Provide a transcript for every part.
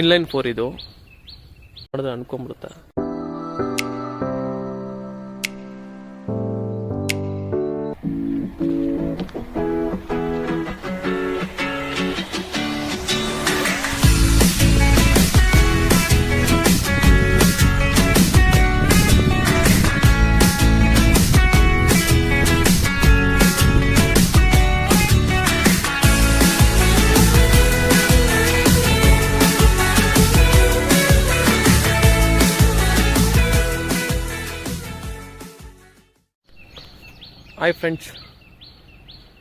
Inline 4 ಇದು ಮಾಡಿದ್ರೆ ಅನ್ಕೊಂಡ್ಬಿಡುತ್ತೆ. Hi friends,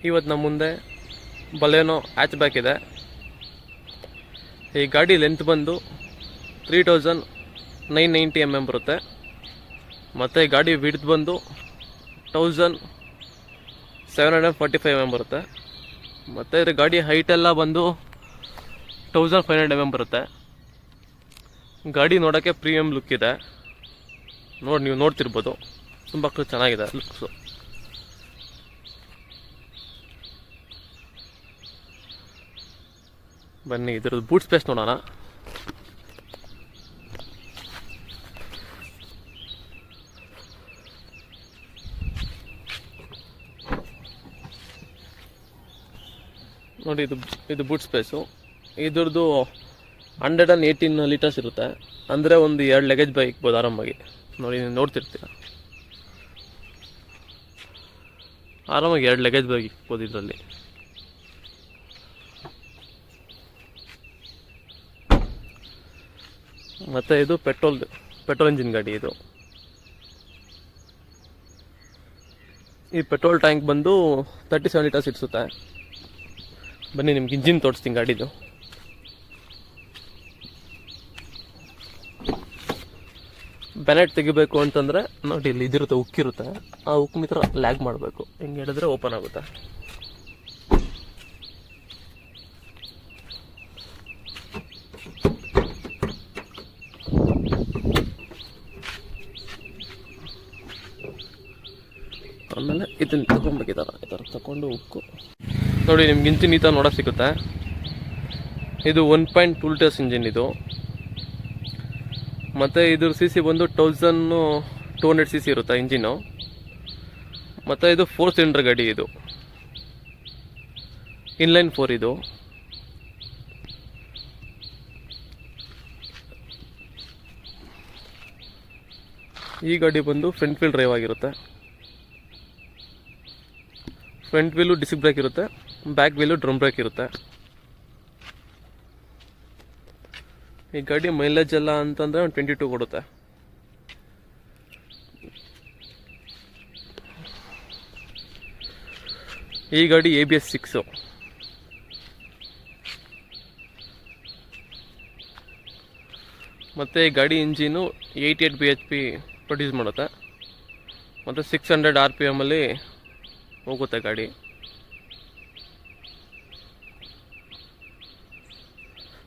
ಇವತ್ತು ನಮ್ಮ ಮುಂದೆ ಬಲೇನೋ ಹ್ಯಾಚ್ ಬ್ಯಾಕ್ ಇದೆ. ಈ ಗಾಡಿ ಲೆಂತ್ ಬಂದು 3990 mm ಬರುತ್ತೆ. ಮತ್ತು ಈ ಗಾಡಿ ವಿಡ್ತ್ ಬಂದು 1745 mm ಬರುತ್ತೆ. ಮತ್ತು ಇದ್ರ ಗಾಡಿ ಹೈಟೆಲ್ಲ ಬಂದು 1500 mm ಬರುತ್ತೆ. ಗಾಡಿ ನೋಡೋಕ್ಕೆ ಪ್ರೀಮಿಯಮ್ ಲುಕ್ ಇದೆ. ನೀವು ನೋಡ್ತಿರ್ಬೋದು, ತುಂಬ ಚೆನ್ನಾಗಿದೆ ಲುಕ್ಸು. ಬನ್ನಿ ಇದ್ರದ್ದು ಬೂಟ್ ಸ್ಪೇಸ್ ನೋಡೋಣ. ನೋಡಿ, ಇದು ಬೂಟ್ ಸ್ಪೇಸು. ಇದ್ರದ್ದು 118 ಲೀಟರ್ಸ್ ಇರುತ್ತೆ. ಅಂದರೆ ಒಂದು 2 ಲಗೇಜ್ ಬ್ಯಾಗ್ ಇಕ್ಬೋದು ಆರಾಮಾಗಿ. ನೋಡಿ, ನೀವು ನೋಡ್ತಿರ್ತೀರ, ಆರಾಮಾಗಿ 2 ಲಗೇಜ್ ಬ್ಯಾಗ್ ಇಕ್ಬೋದು ಇದರಲ್ಲಿ. ಮತ್ತು ಇದು ಪೆಟ್ರೋಲ್ ಇಂಜಿನ್ ಗಾಡಿ. ಇದು ಈ ಪೆಟ್ರೋಲ್ ಟ್ಯಾಂಕ್ ಬಂದು 37 ಲೀಟರ್ಸ್ ಇಡ್ಸುತ್ತೆ. ಬನ್ನಿ ನಿಮ್ಗೆ ಇಂಜಿನ್ ತೋರಿಸ್ತೀನಿ ಗಾಡಿದು. ಬೆನೆಟ್ ತೆಗಿಬೇಕು ಅಂತಂದರೆ ನೋಡಿ, ಇಲ್ಲಿ ಇದಿರುತ್ತೆ, ಉಕ್ಕಿರುತ್ತೆ. ಆ ಉಕ್ಕು ಮಿತ್ರ ಲ್ಯಾಗ್ ಮಾಡಬೇಕು. ಹಿಂಗೆ ಹೇಳಿದ್ರೆ ಓಪನ್ ಆಗುತ್ತೆ. ಆಮೇಲೆ ಇದನ್ನು ತಗೊಂಡ್ಬೇಕಿದ್ದಾರೆ. ಈ ಥರ ತಗೊಂಡು ಉಕ್ಕು ನೋಡಿ, ನಿಮ್ಗೆ ಇಂಜಿನ್ ಈ ಥರ ನೋಡೋಕೆ ಸಿಗುತ್ತೆ. ಇದು 1.2 ಲೀಟರ್ಸ್ ಇಂಜಿನ್ ಇದು. ಮತ್ತು ಇದ್ರ CC ಬಂದು 1200 CC ಇರುತ್ತೆ ಇಂಜಿನು. ಮತ್ತು ಇದು 4 ಸಿಲಿಂಡರ್ ಗಾಡಿ. ಇದು ಇನ್ಲೈನ್ 4 ಇದು. ಈ ಗಾಡಿ ಬಂದು ಫ್ರಂಟ್ ವೀಲ್ ಡ್ರೈವ್ ಆಗಿರುತ್ತೆ. ಫ್ರಂಟ್ ವೀಲು ಡಿಸ್ಕ್ ಬ್ರೇಕ್ ಇರುತ್ತೆ, ಬ್ಯಾಕ್ ವೀಲು ಡ್ರಮ್ ಬ್ರೇಕ್ ಇರುತ್ತೆ. ಈ ಗಾಡಿ ಮೈಲೇಜ್ ಎಲ್ಲ ಅಂತಂದರೆ ಒಂದು 22 ಕೊಡುತ್ತೆ. ಈ ಗಾಡಿ ABS 6. ಮತ್ತು ಈ ಗಾಡಿ ಇಂಜಿನು 88 bhp ಪ್ರೊಡ್ಯೂಸ್ ಮಾಡುತ್ತೆ. ಮತ್ತು 600 RPM ಅಲ್ಲಿ ಹೋಗುತ್ತೆ ಗಾಡಿ.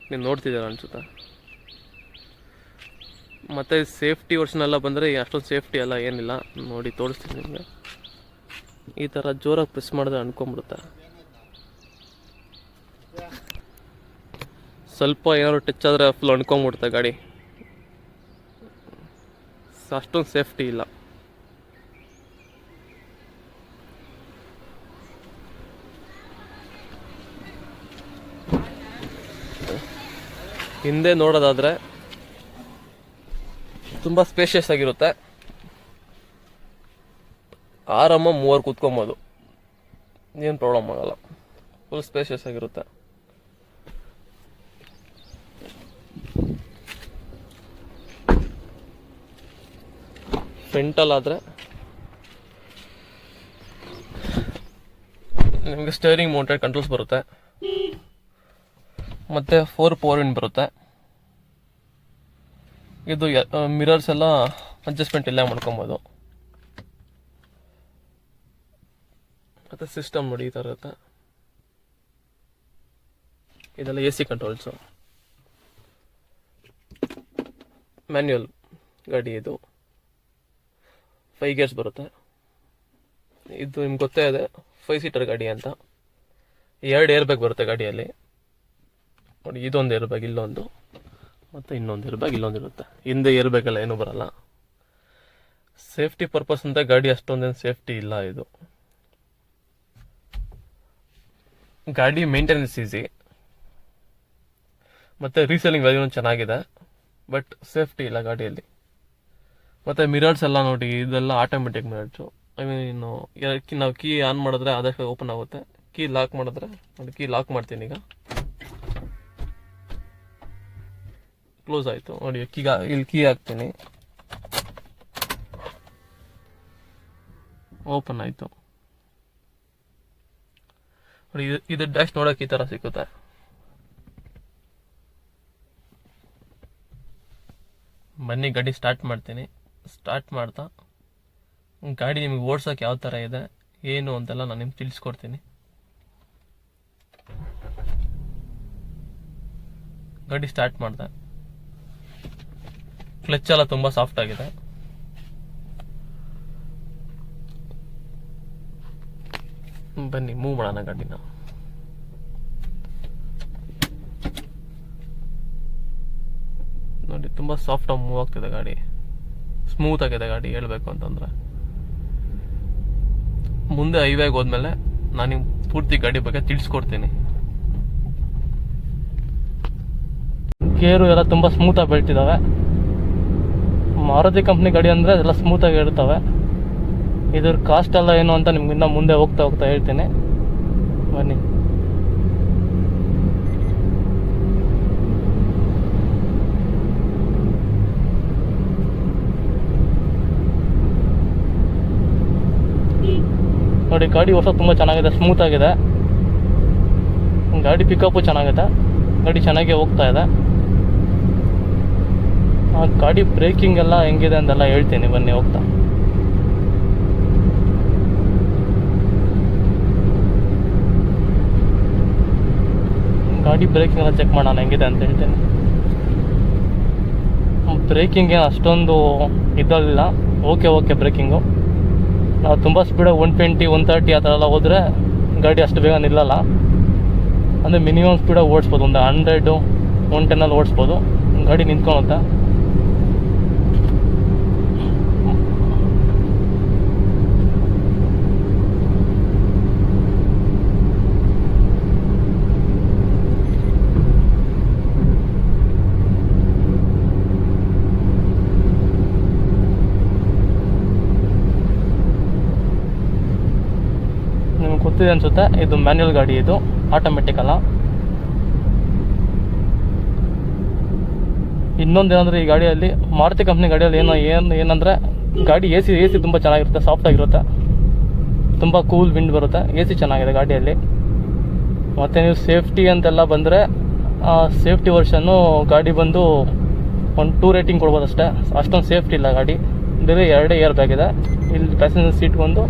ನೀವು ನೋಡ್ತಿದ್ದೀರ ಅನ್ಸುತ್ತೆ. ಮತ್ತು ಸೇಫ್ಟಿ ವರ್ಷನ್ ಎಲ್ಲ ಬಂದರೆ ಅಷ್ಟೊಂದು ಸೇಫ್ಟಿ ಎಲ್ಲ ಏನಿಲ್ಲ. ನೋಡಿ ತೋರಿಸ್ತೀನಿ ನಿಮಗೆ. ಈ ಥರ ಜೋರಾಗಿ ಪ್ರೆಸ್ ಮಾಡಿದ್ರೆ ಅನ್ಕೊಂಬಿಡುತ್ತೆ. ಸ್ವಲ್ಪ ಏನಾದ್ರು ಟಚ್ ಆದರೆ ಫುಲ್ ಅನ್ಕೊಂಬಿಡುತ್ತೆ ಗಾಡಿ. ಅಷ್ಟೊಂದು ಸೇಫ್ಟಿ ಇಲ್ಲ. ಹಿಂದೆ ನೋಡೋದಾದರೆ ತುಂಬ ಸ್ಪೇಷಿಯಸ್ ಆಗಿರುತ್ತೆ. ಆರಾಮ 3 ಕೂತ್ಕೊಬೋದು, ಏನು ಪ್ರಾಬ್ಲಮ್ ಆಗಲ್ಲ. ಫುಲ್ ಸ್ಪೇಷಿಯಸ್ ಆಗಿರುತ್ತೆ. ಫ್ರಂಟಲ್ಲಾದರೆ ನಿಮಗೆ ಸ್ಟೇರಿಂಗ್ ಮೌಂಟೆಡ್ ಕಂಟ್ರೋಲ್ಸ್ ಬರುತ್ತೆ. ಮತ್ತು 4 ಪವರ್ ವಿಂಡ್ ಬರುತ್ತೆ. ಇದು ಮಿರರ್ಸ್ ಎಲ್ಲ ಅಡ್ಜಸ್ಟ್ಮೆಂಟ್ ಇಲ್ಲೇ ಮಾಡ್ಕೊಬೋದು. ಮತ್ತು ಸಿಸ್ಟಮ್ ನೋಡಿ ಈ ಥರ ಇರುತ್ತೆ. ಇದೆಲ್ಲ AC ಕಂಟ್ರೋಲ್ಸು. ಮ್ಯಾನ್ಯುಯಲ್ ಗಾಡಿ ಇದು. 5 ಗೇರ್ಸ್ ಬರುತ್ತೆ. ಇದು ನಿಮ್ಗೆ ಗೊತ್ತೇ ಇದೆ 5 ಸೀಟರ್ ಗಾಡಿ ಅಂತ. 2 ಏರ್ ಬ್ಯಾಗ್ ಬರುತ್ತೆ ಗಾಡಿಯಲ್ಲಿ ನೋಡಿ. ಇದೊಂದು ಏರ್ ಬ್ಯಾಗ್ ಇಲ್ಲೊಂದು, ಮತ್ತು ಇನ್ನೊಂದು ಏರ್ ಬ್ಯಾಗ್ ಇಲ್ಲೊಂದಿರುತ್ತೆ. ಹಿಂದೆ ಏರ್ ಬ್ಯಾಗ್ ಎಲ್ಲ ಏನೂ ಬರಲ್ಲ. ಸೇಫ್ಟಿ ಪರ್ಪಸ್ ಅಂತ ಗಾಡಿ ಅಷ್ಟೊಂದೇನು ಸೇಫ್ಟಿ ಇಲ್ಲ. ಇದು ಗಾಡಿ ಮೇಂಟೆನೆನ್ಸ್ ಈಸಿ, ಮತ್ತು ರೀಸೇಲಿಂಗ್ ವ್ಯಾಲ್ಯೂನು ಚೆನ್ನಾಗಿದೆ, ಬಟ್ ಸೇಫ್ಟಿ ಇಲ್ಲ ಗಾಡಿಯಲ್ಲಿ. ಮತ್ತು ಮಿರರ್ಸ್ ಎಲ್ಲ ನೋಡಿ, ಇದೆಲ್ಲ ಆಟೋಮೆಟಿಕ್ ಮಿರರ್ಸು. ಐ ಮೀನ್ ನಾವು ಕೀ ಆನ್ ಮಾಡಿದ್ರೆ ಅದಕ್ಕೆ ಓಪನ್ ಆಗುತ್ತೆ. ಕೀ ಲಾಕ್ ಮಾಡಿದ್ರೆ ನೋಡಿ, ಕೀ ಲಾಕ್ ಮಾಡ್ತೀನಿ ಈಗ, ಕ್ಲೋಸ್ ಆಯಿತು ನೋಡಿ. ಇಲ್ಲಿ ಕೀ ಹಾಕ್ತೀನಿ, ಓಪನ್ ಆಯಿತು ನೋಡಿ. ಇದು ಡ್ಯಾಶ್ ನೋಡೋಕೆ ಈ ಥರ ಸಿಗುತ್ತೆ. ಬನ್ನಿ ಗಾಡಿ ಸ್ಟಾರ್ಟ್ ಮಾಡ್ತೀನಿ. ಸ್ಟಾರ್ಟ್ ಮಾಡ್ತಾ ಗಾಡಿ ನಿಮಗೆ ಓಡ್ಸೋಕೆ ಯಾವ ಥರ ಇದೆ ಏನು ಅಂತೆಲ್ಲ ನಾನು ನಿಮ್ಗೆ ತಿಳಿಸ್ಕೊಡ್ತೀನಿ. ಗಾಡಿ ಸ್ಟಾರ್ಟ್ ಮಾಡ್ದೆ. ಕ್ಲಚ್ ಎಲ್ಲ ತುಂಬ ಸಾಫ್ಟ್ ಆಗಿದೆ. ಬನ್ನಿ ಮೂವ್ ಮಾಡೋಣ ಗಾಡಿನ. ನೋಡಿ ತುಂಬ ಸಾಫ್ಟಾಗಿ ಮೂವ್ ಆಗ್ತಿದೆ ಗಾಡಿ, ಸ್ಮೂತ್ ಆಗಿದೆ ಗಾಡಿ ಹೇಳಬೇಕು ಅಂತಂದರೆ. ಮುಂದೆ ಹೈವೇಗೆ ಹೋದ್ಮೇಲೆ ನಾನು ನಿಮ್ಗೆ ಪೂರ್ತಿ ಗಾಡಿ ಬಗ್ಗೆ ತಿಳಿಸ್ಕೊಡ್ತೀನಿ. ಗೇರು ಎಲ್ಲ ತುಂಬ ಸ್ಮೂತಾಗಿ ಬೀಳ್ತಿದ್ದಾವೆ. ಮಾರುತಿ ಕಂಪ್ನಿ ಗಾಡಿ ಅಂದರೆ ಎಲ್ಲ ಸ್ಮೂತಾಗಿ ಇರ್ತವೆ. ಇದ್ರ ಕಾಸ್ಟ್ ಎಲ್ಲ ಏನು ಅಂತ ನಿಮ್ಗೆ ಇನ್ನೂ ಮುಂದೆ ಹೋಗ್ತಾ ಹೇಳ್ತೀನಿ. ಬನ್ನಿ. ನೋಡಿ ಗಾಡಿ ಹೊಸ ತುಂಬ ಚೆನ್ನಾಗಿದೆ, ಸ್ಮೂತ್ ಆಗಿದೆ. ಗಾಡಿ ಪಿಕಪ್ಪು ಚೆನ್ನಾಗಿದೆ, ಗಾಡಿ ಚೆನ್ನಾಗಿ ಹೋಗ್ತಾ ಇದೆ. ಗಾಡಿ ಬ್ರೇಕಿಂಗ್ ಎಲ್ಲ ಹೆಂಗಿದೆ ಅಂತೆಲ್ಲ ಹೇಳ್ತೀನಿ ಬನ್ನಿ ಹೋಗ್ತಾ. ಗಾಡಿ ಬ್ರೇಕಿಂಗ್ ಎಲ್ಲ ಚೆಕ್ ಮಾಡೋಣ ಹೆಂಗಿದೆ ಅಂತ ಹೇಳ್ತೀನಿ. ಬ್ರೇಕಿಂಗ್ ಏನು ಅಷ್ಟೊಂದು ಇದ್ದಿಲ್ಲ, ಓಕೆ ಬ್ರೇಕಿಂಗು. ನಾವು ತುಂಬ ಸ್ಪೀಡಾಗಿ 120 130 ಆ ಥರ ಎಲ್ಲ ಹೋದರೆ ಗಾಡಿ ಅಷ್ಟು ಬೇಗ ನಿಲ್ಲಲ್ಲ. ಅಂದರೆ ಮಿನಿಮಮ್ ಸ್ಪೀಡಾಗಿ ಓಡಿಸ್ಬೋದು, ಒಂದು 100 110 ಓಡಿಸ್ಬೋದು. ಗಾಡಿ ನಿಂತ್ಕೊಳುತ್ತೆ. ಗೊತ್ತಿದೆ ಅನ್ಸುತ್ತೆ, ಇದು ಮ್ಯಾನ್ಯುವಲ್ ಗಾಡಿ, ಇದು ಆಟೋಮೆಟಿಕ್ ಅಲ್ಲ. ಇನ್ನೊಂದೇನಂದರೆ ಈ ಗಾಡಿಯಲ್ಲಿ, ಮಾರುತಿ ಕಂಪ್ನಿ ಗಾಡಿಯಲ್ಲಿ ಏನಂದರೆ ಗಾಡಿ ಎ ಸಿ ತುಂಬ ಚೆನ್ನಾಗಿರುತ್ತೆ, ಸಾಫ್ಟಾಗಿರುತ್ತೆ, ತುಂಬ ಕೂಲ್ ವಿಂಡ್ ಬರುತ್ತೆ. ಎ ಸಿ ಚೆನ್ನಾಗಿದೆ ಗಾಡಿಯಲ್ಲಿ. ಮತ್ತು ನೀವು ಸೇಫ್ಟಿ ಅಂತೆಲ್ಲ ಬಂದರೆ ಸೇಫ್ಟಿ ವರ್ಷನ್ನು ಗಾಡಿ ಬಂದು ಒಂದು 2 ರೇಟಿಂಗ್ ಕೊಡ್ಬೋದು ಅಷ್ಟೇ. ಅಷ್ಟೊಂದು ಸೇಫ್ಟಿ ಇಲ್ಲ ಗಾಡಿ. ಬೇರೆ 2 ಏರ್ ಬ್ಯಾಗ್ ಇದೆ. ಇಲ್ಲಿ ಪ್ಯಾಸೆಂಜರ್ ಸೀಟ್ ಒಂದು,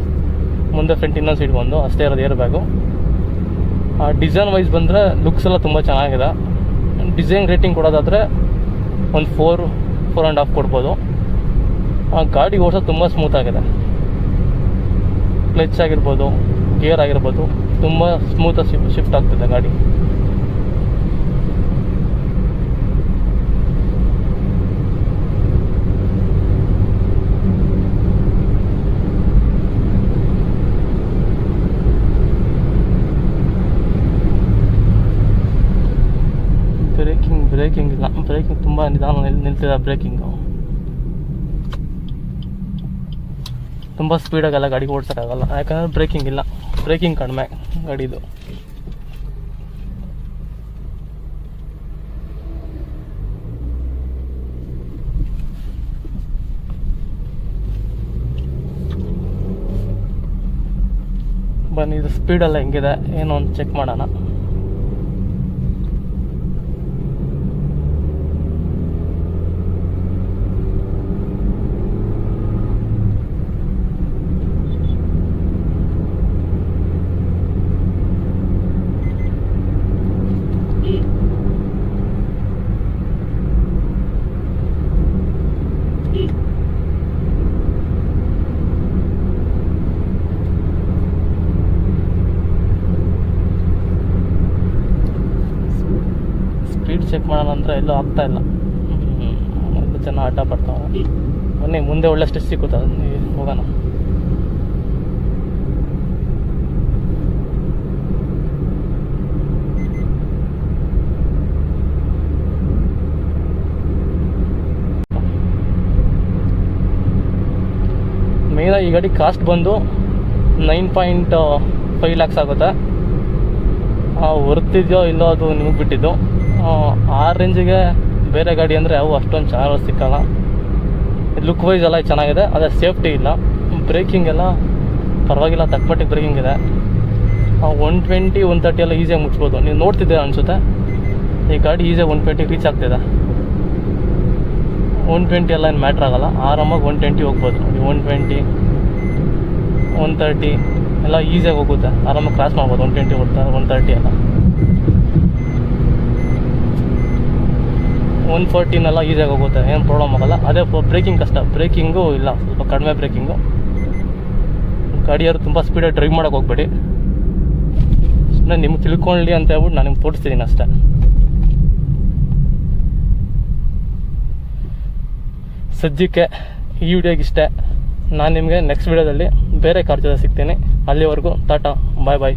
ಮುಂದೆ ಫ್ರಂಟ್ ಇನ್ನೊಂದು ಸೀಟ್ ಬಂದು ಅಷ್ಟೇ ಇರೋದು ಏರ್ ಬ್ಯಾಗು. ಡಿಸೈನ್ ವೈಸ್ ಬಂದರೆ ಲುಕ್ಸ್ ಎಲ್ಲ ತುಂಬ ಚೆನ್ನಾಗಿದೆ. ಡಿಸೈನ್ ರೇಟಿಂಗ್ ಕೊಡೋದಾದರೆ ಒಂದು 4.5 ಕೊಡ್ಬೋದು. ಗಾಡಿ ಓಡಿಸೋದು ತುಂಬ ಸ್ಮೂತ್ ಆಗಿದೆ. ಕ್ಲಚ್ ಆಗಿರ್ಬೋದು, ಗೇರ್ ಆಗಿರ್ಬೋದು, ತುಂಬ ಸ್ಮೂತಾಗಿ ಶಿಫ್ಟ್ ಆಗ್ತಿದೆ ಗಾಡಿ. ಬ್ರೇಕಿಂಗ್ ಇಲ್ಲ, ಬ್ರೇಕಿಂಗ್ ತುಂಬ ನಿಧಾನ ನಿಲ್ತಿದೆ. ಬ್ರೇಕಿಂಗು ತುಂಬ ಸ್ಪೀಡಾಗೆಲ್ಲ ಗಾಡಿ ಓಡಿಸೋಕ್ಕಾಗಲ್ಲ, ಯಾಕಂದರೆ ಬ್ರೇಕಿಂಗ್ ಇಲ್ಲ. ಬ್ರೇಕಿಂಗ್ ಕಡಿಮೆ ಗಾಡಿದು. ಬನ್ನಿ ಇದು ಸ್ಪೀಡೆಲ್ಲ ಹೆಂಗಿದೆ ಏನು ಅಂತ ಚೆಕ್ ಮಾಡೋಣ. ಚೆಕ್ ಮಾಡೋಣ ಅಂದರೆ ಎಲ್ಲೂ ಆಗ್ತಾಯಿಲ್ಲ. ಎಲ್ಲ ಜನ ಆಟ ಪಡ್ತಾವೆ. ಬನ್ನಿ ಮುಂದೆ ಒಳ್ಳೆ ಸ್ಟೆಚ್ ಸಿಕ್ಕುತ್ತೆ, ಹೋಗೋಣ. ಮೇಯ್ನಾಗಿ ಈ ಗಾಡಿ ಕಾಸ್ಟ್ ಬಂದು 9.5 lakhs ಆಗುತ್ತೆ. ವರ್ತಿದೆಯೋ ಇಲ್ಲೋ ಅದು ನಿಮಗೆ ಬಿಟ್ಟಿದ್ದು. ಆ ರೇಂಜಿಗೆ ಬೇರೆ ಗಾಡಿ ಅಂದರೆ ಅವು ಅಷ್ಟೊಂದು ಚೆನ್ನಾಗಿ ಸಿಕ್ಕಲ್ಲ. ಲುಕ್ ವೈಸ್ ಎಲ್ಲ ಚೆನ್ನಾಗಿದೆ, ಅದೇ ಸೇಫ್ಟಿ ಇಲ್ಲ. ಬ್ರೇಕಿಂಗ್ ಎಲ್ಲ ಪರವಾಗಿಲ್ಲ, ತಕ್ಕಮಟ್ಟಿಗೆ ಬ್ರೇಕಿಂಗ್ ಇದೆ. 120, 130 ಎಲ್ಲ ಈಸಿಯಾಗಿ ಮುಚ್ಬೋದು. ನೀವು ನೋಡ್ತಿದ್ದೀರ ಅನಿಸುತ್ತೆ, ಈ ಗಾಡಿ ಈಸಿಯಾಗಿ 120 ರೀಚ್ ಆಗ್ತಿದೆ. 120 ಎಲ್ಲ ಏನು ಮ್ಯಾಟ್ರ್ ಆಗೋಲ್ಲ, ಆರಾಮಾಗಿ 120 ಹೋಗ್ಬೋದು. 120, 130 ಎಲ್ಲ ಈಸಿಯಾಗಿ ಹೋಗುತ್ತೆ, ಆರಾಮಾಗಿ ಕ್ರಾಸ್ ಮಾಡ್ಬೋದು. 120 130 ಎಲ್ಲ 114 ಈಸಿಯಾಗಿ ಹೋಗುತ್ತೆ, ಏನು ಪ್ರಾಬ್ಲಮ್ ಆಗೋಲ್ಲ. ಅದೇ ಬ್ರೇಕಿಂಗ್ ಕಷ್ಟ, ಬ್ರೇಕಿಂಗು ಇಲ್ಲ, ಸ್ವಲ್ಪ ಕಡಿಮೆ ಬ್ರೇಕಿಂಗು. ಗಾಡಿಯವರು ತುಂಬ ಸ್ಪೀಡಾಗಿ ಡ್ರೈವ್ ಮಾಡೋಕೆ ಹೋಗ್ಬೇಡಿ. ಸುಮ್ಮನೆ ನಿಮ್ಗೆ ತಿಳ್ಕೊಳ್ಳಿ ಅಂತ ಹೇಳ್ಬಿಟ್ಟು ನಾನು ನಿಮ್ಗೆ ತೋರಿಸ್ತಿದ್ದೀನಿ ಅಷ್ಟೇ. ಸದ್ಯಕ್ಕೆ ಈ ವಿಡಿಯೋಗೆ ಇಷ್ಟೇ. ನಾನು ನಿಮಗೆ ನೆಕ್ಸ್ಟ್ ವಿಡಿಯೋದಲ್ಲಿ ಬೇರೆ ಕಾರ್ ಜೊತೆ ಸಿಗ್ತೀನಿ. ಅಲ್ಲಿವರೆಗೂ ಟಾಟಾ, ಬಾಯ್ ಬಾಯ್.